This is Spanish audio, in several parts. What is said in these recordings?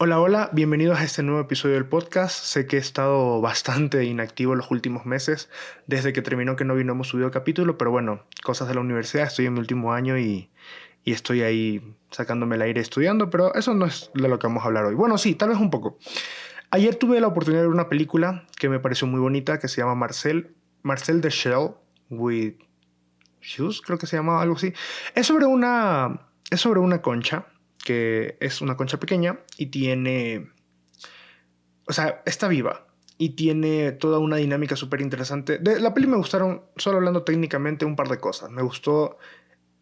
Hola, hola, bienvenidos a este nuevo episodio del podcast. Sé que he estado bastante inactivo los últimos meses, desde que terminó que no hemos subido capítulo, pero bueno, cosas de la universidad, estoy en mi último año y estoy ahí sacándome el aire estudiando, pero eso no es de lo que vamos a hablar hoy. Bueno, sí, tal vez un poco. Ayer tuve la oportunidad de ver una película que me pareció muy bonita, que se llama Marcel the Shell with Shoes, creo que se llama algo así. Es sobre una concha, que es una concha pequeña y está viva y tiene toda una dinámica súper interesante. De la peli me gustaron, solo hablando técnicamente, un par de cosas. Me gustó,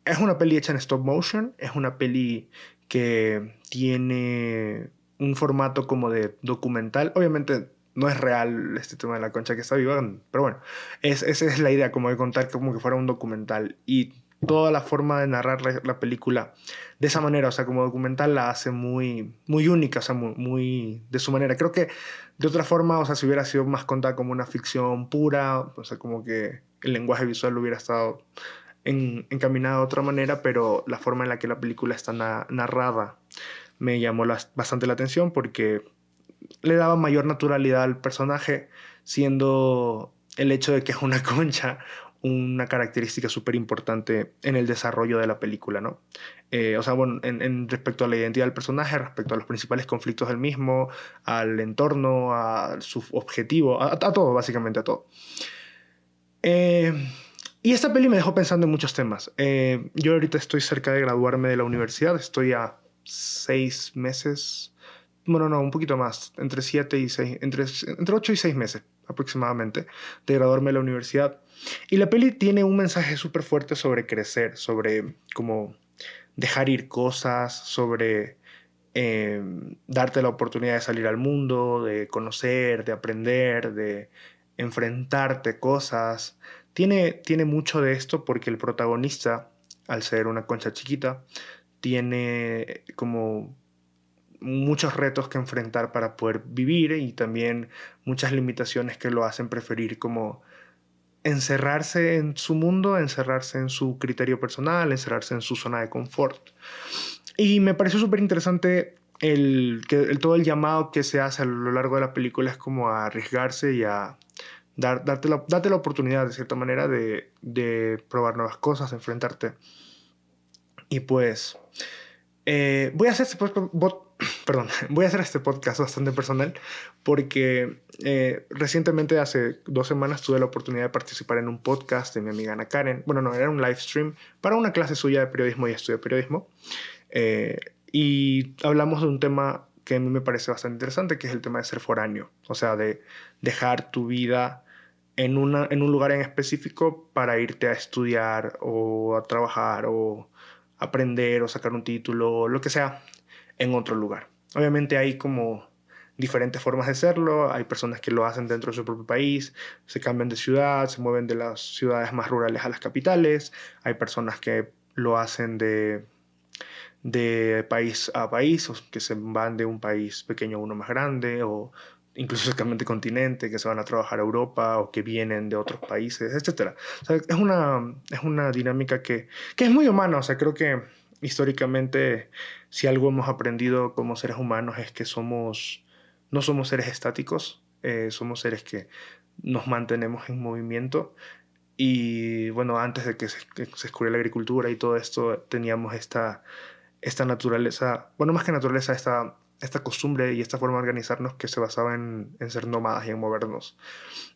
es una peli hecha en stop motion, es una peli que tiene un formato como de documental. Obviamente no es real este tema de la concha que está viva, pero bueno, esa es la idea, como de contar como que fuera un documental. Y toda la forma de narrar la película de esa manera, o sea, como documental la hace muy, muy única, o sea, muy de su manera. Creo que de otra forma, o sea, si hubiera sido más contada como una ficción pura, o sea, como que el lenguaje visual hubiera estado encaminada de otra manera, pero la forma en la que la película está narrada me llamó bastante la atención porque le daba mayor naturalidad al personaje, siendo el hecho de que es una concha una característica súper importante en el desarrollo de la película, ¿no? O sea, bueno, respecto a la identidad del personaje, respecto a los principales conflictos del mismo, al entorno, a su objetivo, a todo, básicamente a todo. Eh, y esta peli me dejó pensando en muchos temas. Yo ahorita estoy cerca de graduarme de la universidad, estoy a 6 meses, bueno, no, un poquito más, entre 7 y 6, entre 8 y 6 meses aproximadamente de graduarme de la universidad. Y la peli tiene un mensaje súper fuerte sobre crecer, sobre cómo dejar ir cosas, sobre eh, darte la oportunidad de salir al mundo, de conocer, de aprender, de enfrentarte cosas. Tiene mucho de esto porque el protagonista, al ser una concha chiquita, tiene como muchos retos que enfrentar para poder vivir y también muchas limitaciones que lo hacen preferir como encerrarse en su mundo, encerrarse en su criterio personal, encerrarse en su zona de confort. Y me pareció súper interesante todo el llamado que se hace a lo largo de la película es como a arriesgarse y a darte la oportunidad de cierta manera de probar nuevas cosas, enfrentarte. Y pues voy a hacer perdón, voy a hacer este podcast bastante personal porque recientemente, hace 2 semanas, tuve la oportunidad de participar en un podcast de mi amiga Ana Karen. Bueno, no, era un live stream para una clase suya de periodismo y estudio periodismo. Eh, y hablamos de un tema que a mí me parece bastante interesante, que es el tema de ser foráneo. O sea, de dejar tu vida en un lugar en específico para irte a estudiar o a trabajar o aprender o sacar un título o lo que sea en otro lugar. Obviamente hay como diferentes formas de hacerlo. Hay personas que lo hacen dentro de su propio país, se cambian de ciudad, se mueven de las ciudades más rurales a las capitales. Hay personas que lo hacen de país a país, o que se van de un país pequeño a uno más grande, o incluso se cambian de continente, que se van a trabajar a Europa, o que vienen de otros países, etcétera. O sea, es una dinámica que es muy humana. O sea, creo que históricamente, si algo hemos aprendido como seres humanos es que no somos seres estáticos, somos seres que nos mantenemos en movimiento. Y bueno, antes de que se descubriera la agricultura y todo esto, teníamos esta naturaleza, bueno, más que naturaleza, esta costumbre y esta forma de organizarnos que se basaba en ser nómadas y en movernos.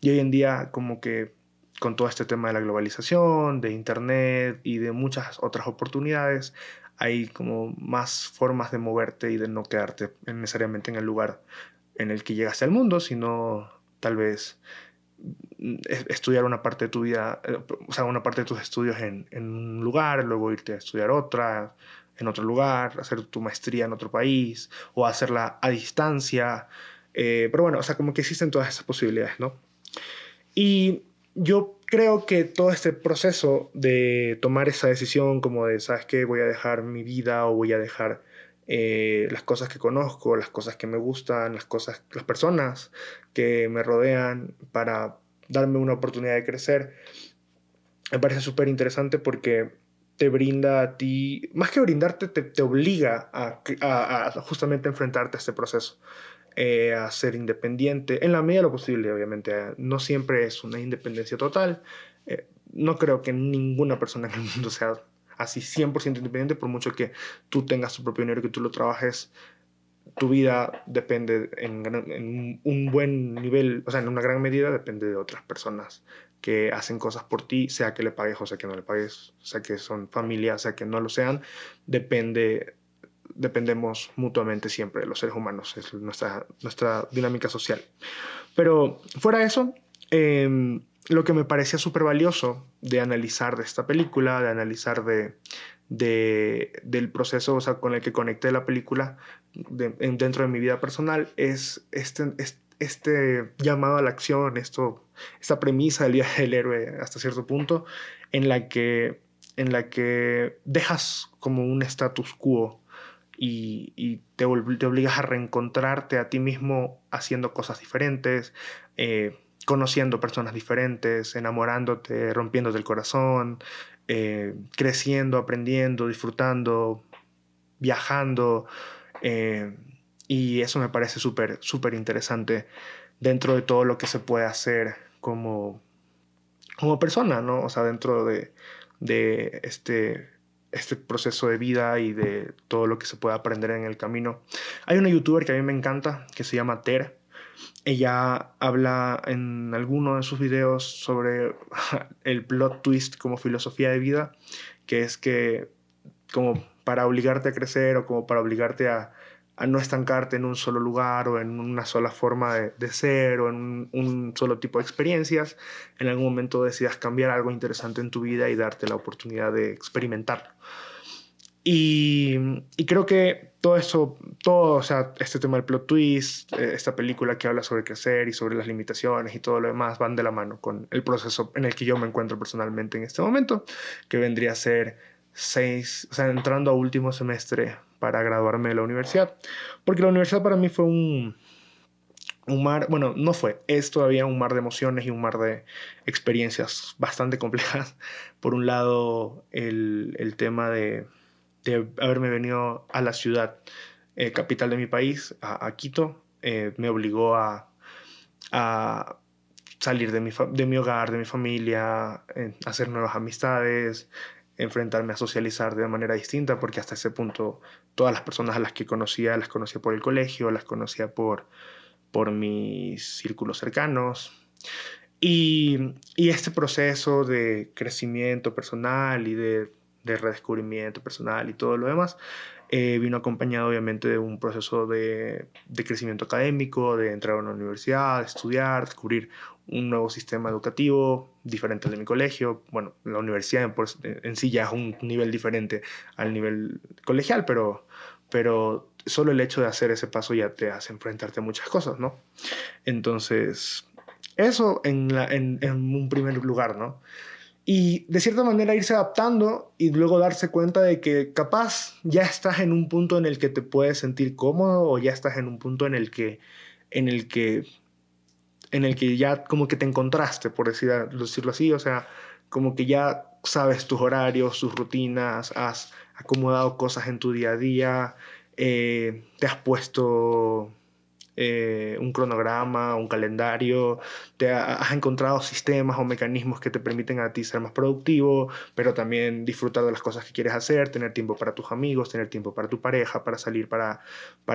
Y hoy en día, como que con todo este tema de la globalización, de internet y de muchas otras oportunidades, hay como más formas de moverte y de no quedarte necesariamente en el lugar en el que llegaste al mundo, sino tal vez estudiar una parte de tu vida, o sea, una parte de tus estudios en un lugar, luego irte a estudiar otra en otro lugar, hacer tu maestría en otro país o hacerla a distancia. Pero bueno, o sea, como que existen todas esas posibilidades, ¿no? Y yo creo que todo este proceso de tomar esa decisión como de, ¿sabes qué? Voy a dejar mi vida o voy a dejar las cosas que conozco, las cosas que me gustan, las personas que me rodean para darme una oportunidad de crecer. Me parece súper interesante porque te brinda a ti, más que brindarte, te obliga a justamente enfrentarte a este proceso, a ser independiente, en la medida de lo posible, obviamente. No siempre es una independencia total. No creo que ninguna persona en el mundo sea así 100% independiente, por mucho que tú tengas tu propio dinero y que tú lo trabajes. Tu vida depende en un buen nivel, o sea, en una gran medida depende de otras personas que hacen cosas por ti, sea que le pagues o sea que no le pagues, sea que son familia, sea que no lo sean, dependemos mutuamente siempre de los seres humanos, es nuestra dinámica social. Pero fuera de eso, lo que me parecía súper valioso de analizar de esta película, de analizar del proceso, o sea, con el que conecté la película dentro de mi vida personal, es este llamado a la acción, esta premisa del viaje del héroe hasta cierto punto, en la que, en la que dejas como un status quo y te obligas a reencontrarte a ti mismo haciendo cosas diferentes, conociendo personas diferentes, enamorándote, rompiéndote el corazón, creciendo, aprendiendo, disfrutando, viajando. eh, y eso me parece súper, súper interesante dentro de todo lo que se puede hacer como persona, ¿no? O sea, dentro de este proceso de vida y de todo lo que se puede aprender en el camino. Hay una youtuber que a mí me encanta, que se llama Ter. Ella habla en alguno de sus videos sobre el plot twist como filosofía de vida, que es que como para obligarte a crecer o como para obligarte a no estancarte en un solo lugar o en una sola forma de ser o en un solo tipo de experiencias, en algún momento decidas cambiar algo interesante en tu vida y darte la oportunidad de experimentarlo. Y creo que todo eso, todo, o sea, este tema del plot twist, esta película que habla sobre crecer y sobre las limitaciones y todo lo demás, van de la mano con el proceso en el que yo me encuentro personalmente en este momento, que vendría a ser o sea, entrando a último semestre para graduarme de la universidad. Porque la universidad para mí fue un mar, bueno, no fue, es todavía un mar de emociones y un mar de experiencias bastante complejas. Por un lado, el tema de haberme venido a la ciudad capital de mi país, a Quito, me obligó a salir de mi hogar, de mi familia, hacer nuevas amistades, enfrentarme a socializar de manera distinta, porque hasta ese punto todas las personas a las conocía por el colegio, las conocía por mis círculos cercanos. Y este proceso de crecimiento personal y de redescubrimiento personal y todo lo demás vino acompañado obviamente de un proceso de crecimiento académico, de entrar a una universidad, de estudiar, descubrir un nuevo sistema educativo diferente al de mi colegio. Bueno, la universidad en sí ya es un nivel diferente al nivel colegial, pero solo el hecho de hacer ese paso ya te hace enfrentarte a muchas cosas, ¿no? Entonces, eso en un primer lugar, ¿no? Y de cierta manera irse adaptando y luego darse cuenta de que capaz ya estás en un punto en el que te puedes sentir cómodo o ya estás en un punto en el que, en el que ya como que te encontraste, por decirlo así, o sea, como que ya sabes tus horarios, tus rutinas, has acomodado cosas en tu día a día, te has puesto un cronograma, un calendario, has encontrado sistemas o mecanismos que te permiten a ti ser más productivo, pero también disfrutar de las cosas que quieres hacer, tener tiempo para tus amigos, tener tiempo para tu pareja, para salir, para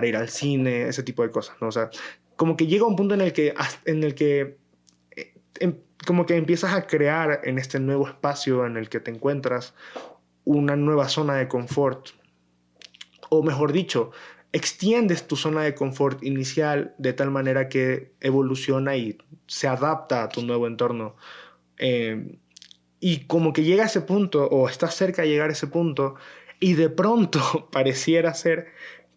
ir al cine, ese tipo de cosas, ¿no? O sea, como que llega un punto en el que como que empiezas a crear en este nuevo espacio en el que te encuentras una nueva zona de confort, o mejor dicho, extiendes tu zona de confort inicial de tal manera que evoluciona y se adapta a tu nuevo entorno. Eh, y como que llega a ese punto, o estás cerca de llegar a ese punto, y de pronto pareciera ser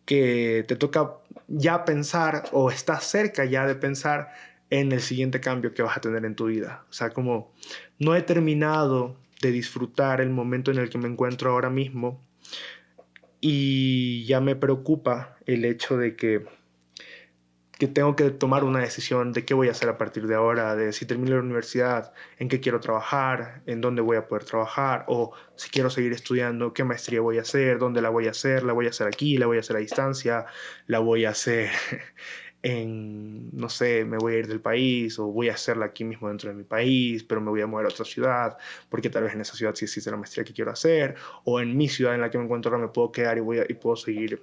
que te toca ya pensar, o estás cerca ya de pensar en el siguiente cambio que vas a tener en tu vida. O sea, como no he terminado de disfrutar el momento en el que me encuentro ahora mismo, y ya me preocupa el hecho de que que tengo que tomar una decisión de qué voy a hacer a partir de ahora, de si termino la universidad, en qué quiero trabajar, en dónde voy a poder trabajar, o si quiero seguir estudiando, qué maestría voy a hacer, dónde la voy a hacer aquí, la voy a hacer a distancia, la voy a hacer no sé, me voy a ir del país o voy a hacerla aquí mismo dentro de mi país, pero me voy a mover a otra ciudad, porque tal vez en esa ciudad sí existe la maestría que quiero hacer, o en mi ciudad en la que me encuentro ahora me puedo quedar y puedo seguir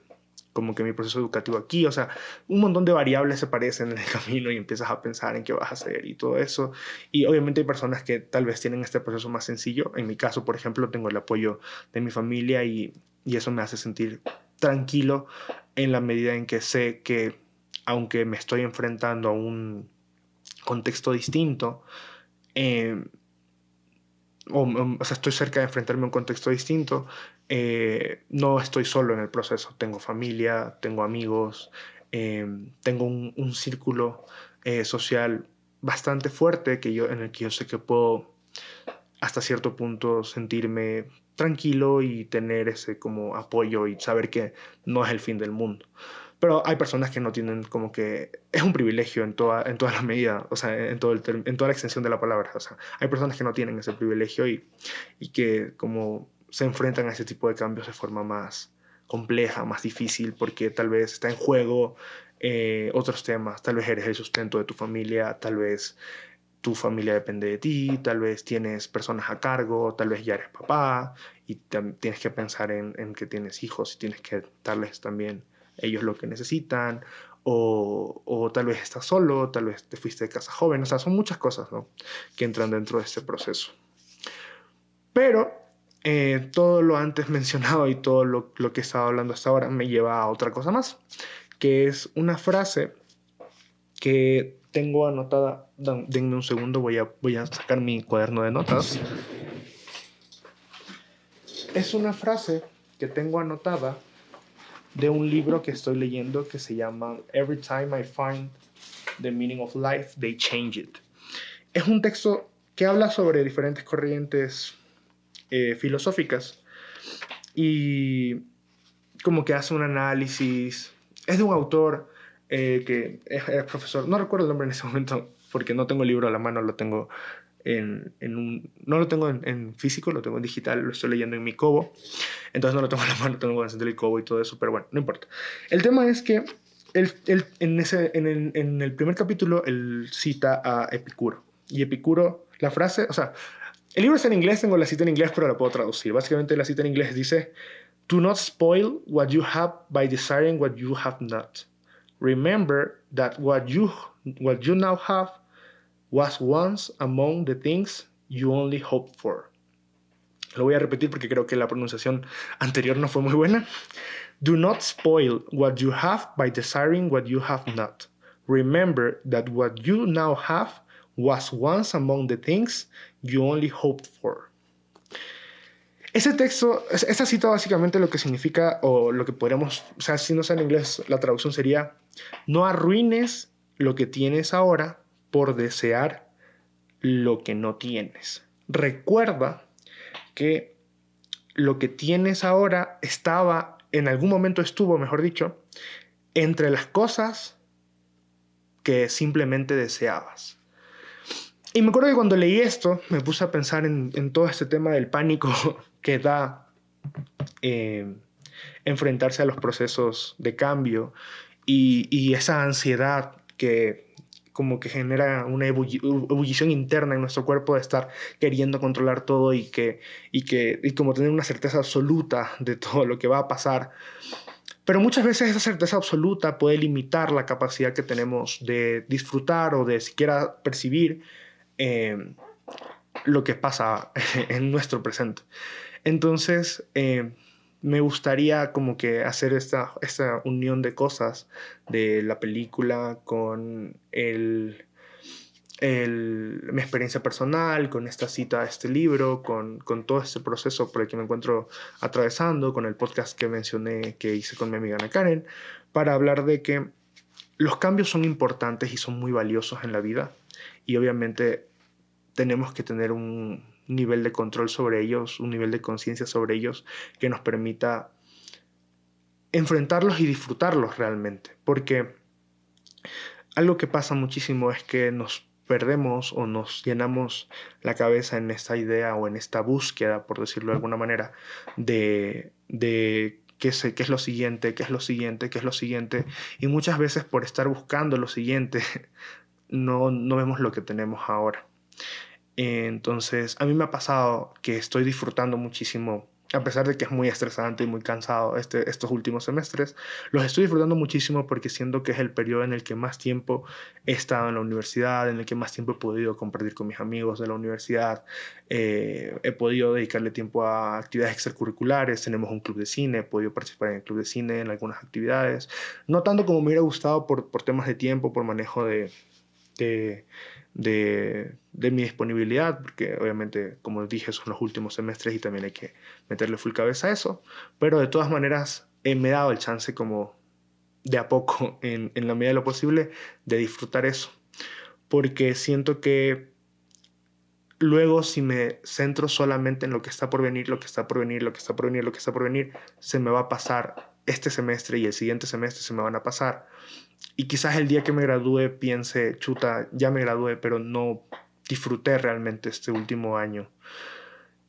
como que mi proceso educativo aquí, o sea, un montón de variables se parecen en el camino y empiezas a pensar en qué vas a hacer y todo eso. Y obviamente hay personas que tal vez tienen este proceso más sencillo. En mi caso, por ejemplo, tengo el apoyo de mi familia y eso me hace sentir tranquilo en la medida en que sé que aunque me estoy enfrentando a un contexto distinto, eh, o sea, estoy cerca de enfrentarme a un contexto distinto, no estoy solo en el proceso. Tengo familia, tengo amigos, tengo un círculo social bastante fuerte en el que yo sé que puedo hasta cierto punto sentirme tranquilo y tener ese como apoyo y saber que no es el fin del mundo. Pero hay personas que no tienen como que... Es un privilegio en toda la medida, o sea, en toda la extensión de la palabra. O sea, hay personas que no tienen ese privilegio y que como se enfrentan a ese tipo de cambios de forma más compleja, más difícil, porque tal vez está en juego otros temas. Tal vez eres el sustento de tu familia, tal vez tu familia depende de ti, tal vez tienes personas a cargo, tal vez ya eres papá y tienes que pensar en que tienes hijos y tienes que darles también ellos lo que necesitan, o tal vez estás solo, tal vez te fuiste de casa joven, o sea, son muchas cosas, ¿no?, que entran dentro de este proceso. Pero todo lo antes mencionado y todo lo que he estado hablando hasta ahora me lleva a otra cosa más, que es una frase que tengo anotada. Denme un segundo, voy a sacar mi cuaderno de notas. Es una frase que tengo anotada de un libro que estoy leyendo que se llama Every Time I Find the Meaning of Life, They Change It. Es un texto que habla sobre diferentes corrientes filosóficas y como que hace un análisis. Es de un autor que es profesor, no recuerdo el nombre en ese momento porque no tengo el libro a la mano, lo tengo no lo tengo en físico, lo tengo en digital, lo estoy leyendo en mi Kobo, entonces no lo tengo a la mano, tengo que encender el Kobo y todo eso, pero bueno, no importa. El tema es que en el primer capítulo él cita a Epicuro, y Epicuro, la frase, o sea, el libro está en inglés, tengo la cita en inglés, pero la puedo traducir. Básicamente la cita en inglés dice: "Do not spoil what you have by desiring what you have not. Remember that what you now have was once among the things you only hoped for." Lo voy a repetir porque creo que la pronunciación anterior no fue muy buena. "Do not spoil what you have by desiring what you have not. Remember that what you now have was once among the things you only hoped for." Ese texto, esta cita básicamente lo que significa, o lo que podríamos, o sea, si no sea en inglés, la traducción sería: no arruines lo que tienes ahora por desear lo que no tienes. Recuerda que lo que tienes ahora en algún momento estuvo, mejor dicho, entre las cosas que simplemente deseabas. Y me acuerdo que cuando leí esto, me puse a pensar en todo este tema del pánico que da enfrentarse a los procesos de cambio y esa ansiedad que como que genera una ebullición interna en nuestro cuerpo de estar queriendo controlar todo y como tener una certeza absoluta de todo lo que va a pasar. Pero muchas veces esa certeza absoluta puede limitar la capacidad que tenemos de disfrutar o de siquiera percibir lo que pasa en nuestro presente. Entonces, me gustaría como que hacer esta unión de cosas de la película con mi experiencia personal, con esta cita a este libro, con todo este proceso por el que me encuentro atravesando, con el podcast que mencioné que hice con mi amiga Ana Karen, para hablar de que los cambios son importantes y son muy valiosos en la vida, y obviamente tenemos que tener un nivel de control sobre ellos, un nivel de conciencia sobre ellos que nos permita enfrentarlos y disfrutarlos realmente. Porque Algo que pasa muchísimo es que nos perdemos o nos llenamos la cabeza en esta idea o en esta búsqueda, por decirlo de alguna manera, de qué es lo siguiente, qué es lo siguiente, qué es lo siguiente. Y muchas veces por estar buscando lo siguiente, no vemos lo que tenemos ahora. Entonces, a mí me ha pasado que estoy disfrutando muchísimo, a pesar de que es muy estresante y muy cansado estos últimos semestres, los estoy disfrutando muchísimo porque siento que es el periodo en el que más tiempo he estado en la universidad, en el que más tiempo he podido compartir con mis amigos de la universidad, he podido dedicarle tiempo a actividades extracurriculares, tenemos un club de cine, he podido participar en el club de cine, en algunas actividades, no tanto como me hubiera gustado por temas de tiempo, por manejo de, de mi disponibilidad, porque obviamente, como dije, son los últimos semestres y también hay que meterle full cabeza a eso, pero de todas maneras me he dado el chance como de a poco, en la medida de lo posible, de disfrutar eso, porque siento que luego si me centro solamente en lo que está por venir, lo que está por venir, lo que está por venir, lo que está por venir, se me va a pasar este semestre y el siguiente semestre se me van a pasar. Y quizás el día que me gradúe piense, chuta, ya me gradué, pero no disfruté realmente este último año.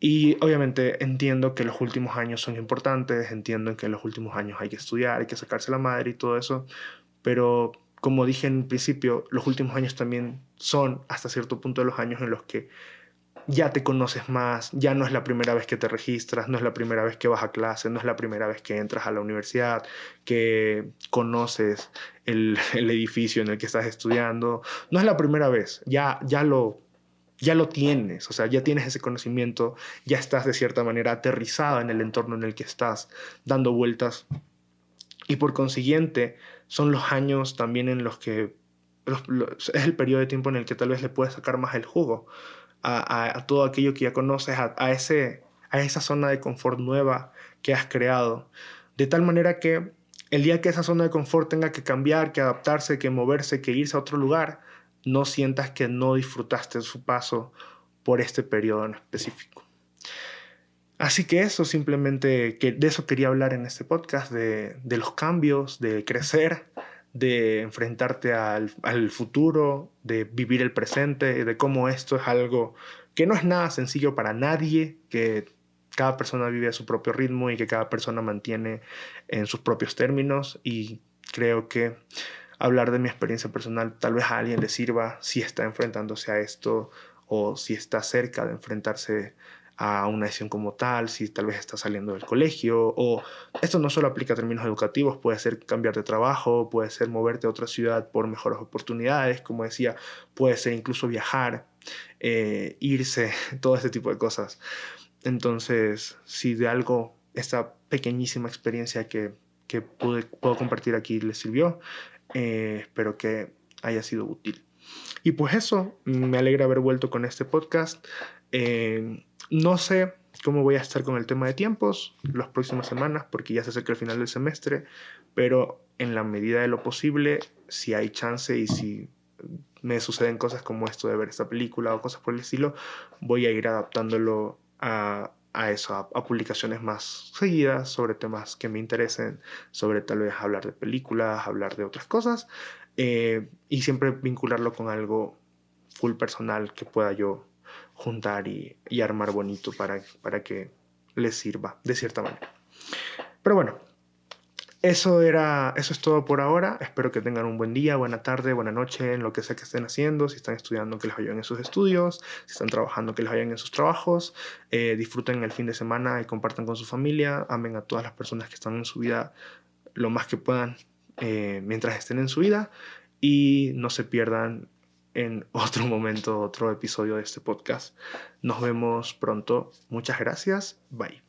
Y obviamente entiendo que los últimos años son importantes, entiendo que en los últimos años hay que estudiar, hay que sacarse la madre y todo eso, pero como dije en principio, los últimos años también son hasta cierto punto los años en los que ya te conoces más, ya no es la primera vez que te registras, no es la primera vez que vas a clase, no es la primera vez que entras a la universidad, que conoces el edificio en el que estás estudiando, no es la primera vez, ya lo tienes, o sea, ya tienes ese conocimiento, ya estás de cierta manera aterrizado en el entorno en el que estás dando vueltas y por consiguiente son los años también en los que es el periodo de tiempo en el que tal vez le puedes sacar más el jugo a todo aquello que ya conoces, a esa zona de confort nueva que has creado. De tal manera que el día que esa zona de confort tenga que cambiar, que adaptarse, que moverse, que irse a otro lugar, no sientas que no disfrutaste su paso por este periodo en específico. Así que eso simplemente, que de eso quería hablar en este podcast, de los cambios, de crecer, de enfrentarte al futuro, de vivir el presente, de cómo esto es algo que no es nada sencillo para nadie, que cada persona vive a su propio ritmo y que cada persona mantiene en sus propios términos. Y creo que hablar de mi experiencia personal tal vez a alguien le sirva si está enfrentándose a esto o si está cerca de enfrentarse a una decisión como tal, si tal vez está saliendo del colegio, o esto no solo aplica a términos educativos, puede ser cambiar de trabajo, puede ser moverte a otra ciudad por mejores oportunidades, como decía, puede ser incluso viajar, irse, todo este tipo de cosas. Entonces, si de algo esta pequeñísima experiencia que puedo compartir aquí les sirvió, espero que haya sido útil. Y pues eso, me alegra haber vuelto con este podcast. No sé cómo voy a estar con el tema de tiempos las próximas semanas porque ya se acerca el final del semestre, pero en la medida de lo posible, si hay chance y si me suceden cosas como esto de ver esta película o cosas por el estilo, voy a ir adaptándolo a eso, a publicaciones más seguidas sobre temas que me interesen, sobre tal vez hablar de películas, hablar de otras cosas, y siempre vincularlo con algo full personal que pueda yo juntar y armar bonito para que les sirva de cierta manera. Pero bueno, eso es todo por ahora. Espero que tengan un buen día, buena tarde, buena noche, en lo que sea que estén haciendo. Si están estudiando, que les vayan en sus estudios. Si están trabajando, que les vayan en sus trabajos. Disfruten el fin de semana y compartan con su familia. Amen a todas las personas que están en su vida lo más que puedan mientras estén en su vida. Y no se pierdan en otro momento, otro episodio de este podcast. Nos vemos pronto. Muchas gracias. Bye.